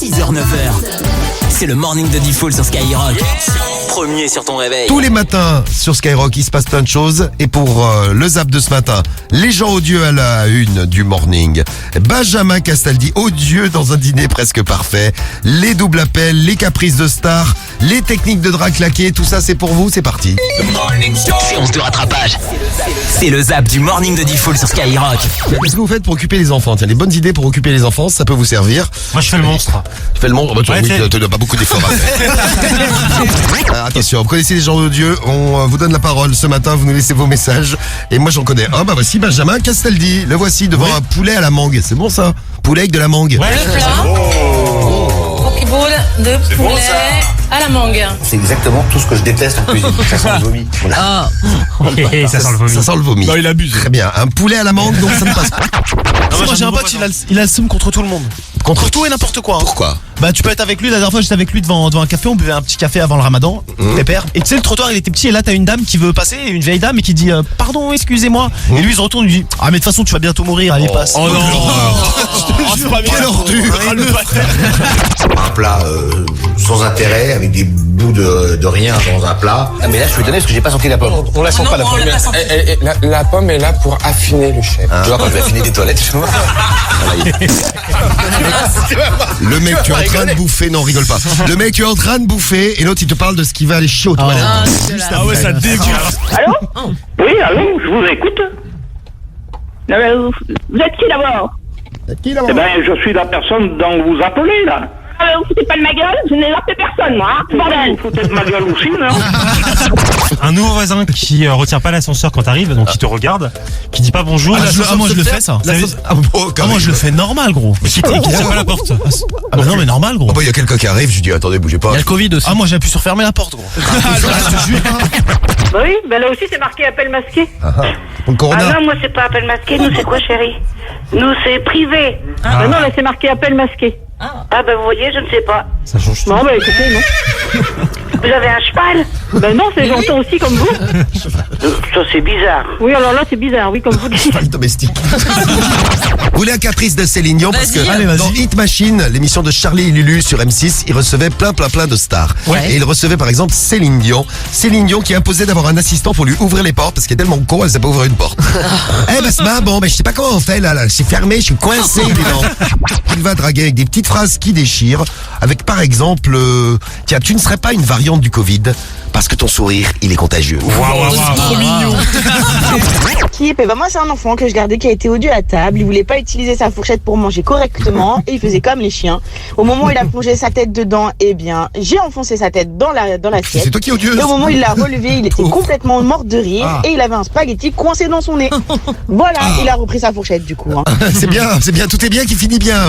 6h, 9h. C'est le morning de Diffoul sur Skyrock. Premier sur ton réveil. Tous les matins sur Skyrock, il se passe plein de choses. Et pour le zap de ce matin, les gens odieux à la une du morning. Benjamin Castaldi, odieux dans un dîner presque parfait. Les doubles appels, les caprices de stars, les techniques de drap claqué. Tout ça, c'est pour vous, c'est parti. Séance de rattrapage. C'est le zap du morning de Diffoul sur Skyrock. Qu'est-ce que vous faites pour occuper les enfants? Tiens, les bonnes idées pour occuper les enfants, ça peut vous servir. Moi je fais le monstre. Tu fais le monstre? Tu n'as pas beaucoup d'efforts à faire. Attention, vous connaissez les gens odieux, on vous donne la parole ce matin, vous nous laissez vos messages. Et moi j'en connais un, voici Benjamin Castaldi. Le voici devant un poulet à la mangue. C'est bon ça? Poulet avec de la mangue. Ouais. Le plat, boule de poulet à la mangue. C'est exactement tout ce que je déteste en cuisine. Ça sent le vomi. Voilà. Ça sent le vomi. Ça sent le vomi. Non, il abuse. Très bien, un poulet à la mangue, donc ça ne passe pas. Moi j'ai un pote, il a le seum contre tout le monde. Contre tout et n'importe quoi. Pourquoi? Bah tu peux être avec lui, la dernière fois j'étais avec lui devant un café, on buvait un petit café avant le ramadan, pépère. Et tu sais le trottoir il était petit et là t'as une dame qui veut passer, une vieille dame et qui dit pardon excusez-moi. Et lui il se retourne, il dit ah mais de toute façon tu vas bientôt mourir, allez passe. Oh non. Quelle ordure. Un plat sans intérêt, avec des bouts de rien dans un plat. Ah mais là je suis étonné parce que j'ai pas senti la pomme. On la sent pas la pomme. La pomme est là pour affiner le chef. Tu vois quand je vais affiner des toilettes, je vois. Le mec tu es en train de bouffer, non rigole pas. Le mec tu es en train de bouffer et l'autre il te parle de ce qui va aller chier aux toilettes. Ah ouais ça dégoûte. Allô? Oui, allô, je vous écoute. Non, mais vous êtes qui d'abord? Eh ben, je suis la personne dont vous appelez, là. Ah, mais vous foutez pas de ma gueule? Je n'ai appelé personne, moi, hein. Bordel! Vous foutez de ma gueule aussi, non? Un nouveau voisin qui retient pas l'ascenseur quand t'arrives, donc qui te regarde, qui dit pas bonjour. Moi je le fais ça. Moi je le fais normal gros. Qui tient pas la porte. Ah bah non mais normal gros. Il y a quelqu'un qui arrive, je dis attendez bougez pas. Il y a le Covid aussi. Ah moi j'appuie sur fermer la porte gros. Oui, ben là aussi, c'est marqué appel masqué. Pour le corona. Ah non, moi, c'est pas appel masqué. Nous, c'est quoi, chérie? Nous, c'est privé. Ben non, là, c'est marqué appel masqué. Ah, ben vous voyez, je ne sais pas. Ça change tout. Bon, ben écoutez, non. Vous avez un cheval? Ben non, c'est j'entends aussi comme vous. Ça, c'est bizarre. Oui, alors là, c'est bizarre, oui, comme vous dites. Cheval domestique. Vous voulez un caprice de Céline Dion? Parce que Allez, vas-y. dans Hit Machine, l'émission de Charlie et Lulu sur M6, il recevait plein de stars. Ouais. Et il recevait par exemple Céline Dion. Céline Dion qui imposait d'avoir un assistant pour lui ouvrir les portes parce qu'elle est tellement con, elle sait pas ouvrir une porte. Eh ben Basma, bon, je sais pas comment on fait là, c'est fermé, je suis coincé. Il va draguer avec des petites phrases qui déchirent. Avec par exemple, tiens, tu ne serais pas une variante du Covid parce que ton sourire, il est contagieux. Trop mignon. Moi c'est un enfant que je gardais qui a été odieux à table, il voulait pas utiliser sa fourchette pour manger correctement et il faisait comme les chiens. Au moment où il a plongé sa tête dedans, eh bien j'ai enfoncé sa tête dans l'assiette. C'est toi qui es odieux. Et au moment où il l'a relevé, il était complètement mort de rire et il avait un spaghetti coincé dans son nez. Voilà, il a repris sa fourchette du coup. C'est bien, tout est bien qui finit bien.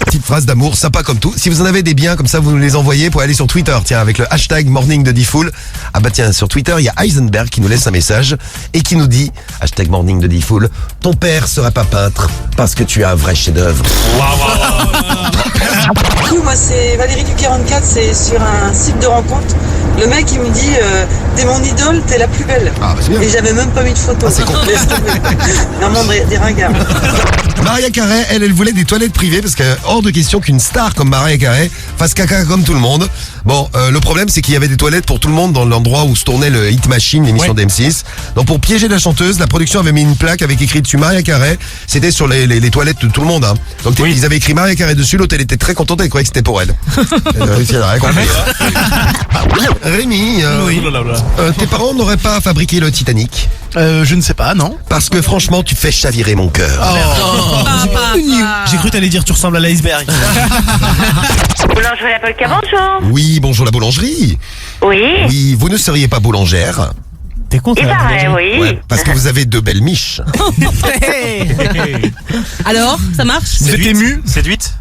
Petite phrase d'amour, sympa comme tout. Si vous en avez des biens comme ça, vous nous les envoyez pour aller sur Twitter. Tiens, avec le hashtag Morning de Diffoul. Ah bah tiens, sur Twitter, il y a Heisenberg qui nous laisse un message et qui nous dit, hashtag Morning de Diffoul, ton père serait pas peintre parce que tu as un vrai chef-d'œuvre. Du coup, moi c'est Valérie du 44, c'est sur un site de rencontre. Le mec il me dit t'es mon idole, t'es la plus belle. Ah bah c'est bien. Et j'avais même pas mis de photo. C'est con. Vraiment des ringards. Maria Carey, elle voulait des toilettes privées parce que hors de question qu'une star comme Maria Carey fasse caca comme tout le monde. Bon, le problème c'est qu'il y avait des toilettes pour tout le monde dans l'endroit où se tournait le Hit Machine, l'émission d'M6. Donc pour piéger la chanteuse, la production avait mis une plaque avec écrit dessus Maria Carey. C'était sur les toilettes de tout le monde. Hein. Donc ils avaient écrit Maria Carey dessus, l'autre elle était très contente, elle croyait que c'était pour elle. Elle a réussi à rien compris. Rémi, tes parents n'auraient pas fabriqué le Titanic? Je ne sais pas, non. Parce que franchement, tu fais chavirer mon cœur. J'ai cru t'allais dire tu ressembles à l'iceberg. Boulangerie Paul Cabanchon? Oui, bonjour la boulangerie. Oui. Oui, vous ne seriez pas boulangère? T'es content? Il paraît, oui. Ouais, parce que vous avez deux belles miches. Alors, ça marche? C'est ému. Séduite.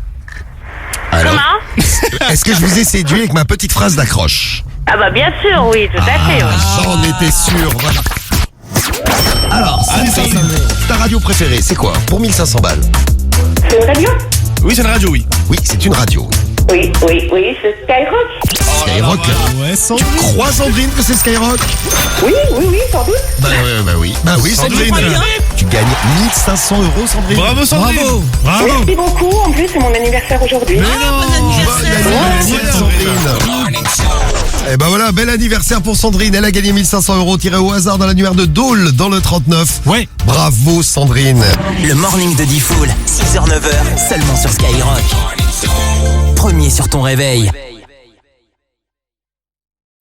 Alors, Comment? est-ce que je vous ai séduit avec ma petite phrase d'accroche? Ah bah bien sûr, oui, tout à fait. Oui. J'en étais sûr, voilà. Alors, ta radio préférée, c'est quoi? Pour 1500 balles. C'est une radio? Oui c'est une radio oui. Oui, c'est une radio. Oui, c'est Skyrock. Skyrock. Ouais, sans doute. Crois Sandrine que c'est Skyrock? Oui, sans doute. Bah oui. Bah oui, Sandrine. Tu gagnes 1500 €, Sandrine. Bravo Sandrine. Bravo. Merci beaucoup. En plus, c'est mon anniversaire aujourd'hui. Bon anniversaire, Sandrine. Et ben voilà, bel anniversaire pour Sandrine. Elle a gagné 1500 € tirés au hasard dans l'annuaire de Dole dans le 39. Ouais. Bravo Sandrine. Le morning de Diffoul, 6h-9h, seulement sur Skyrock. Premier sur ton réveil.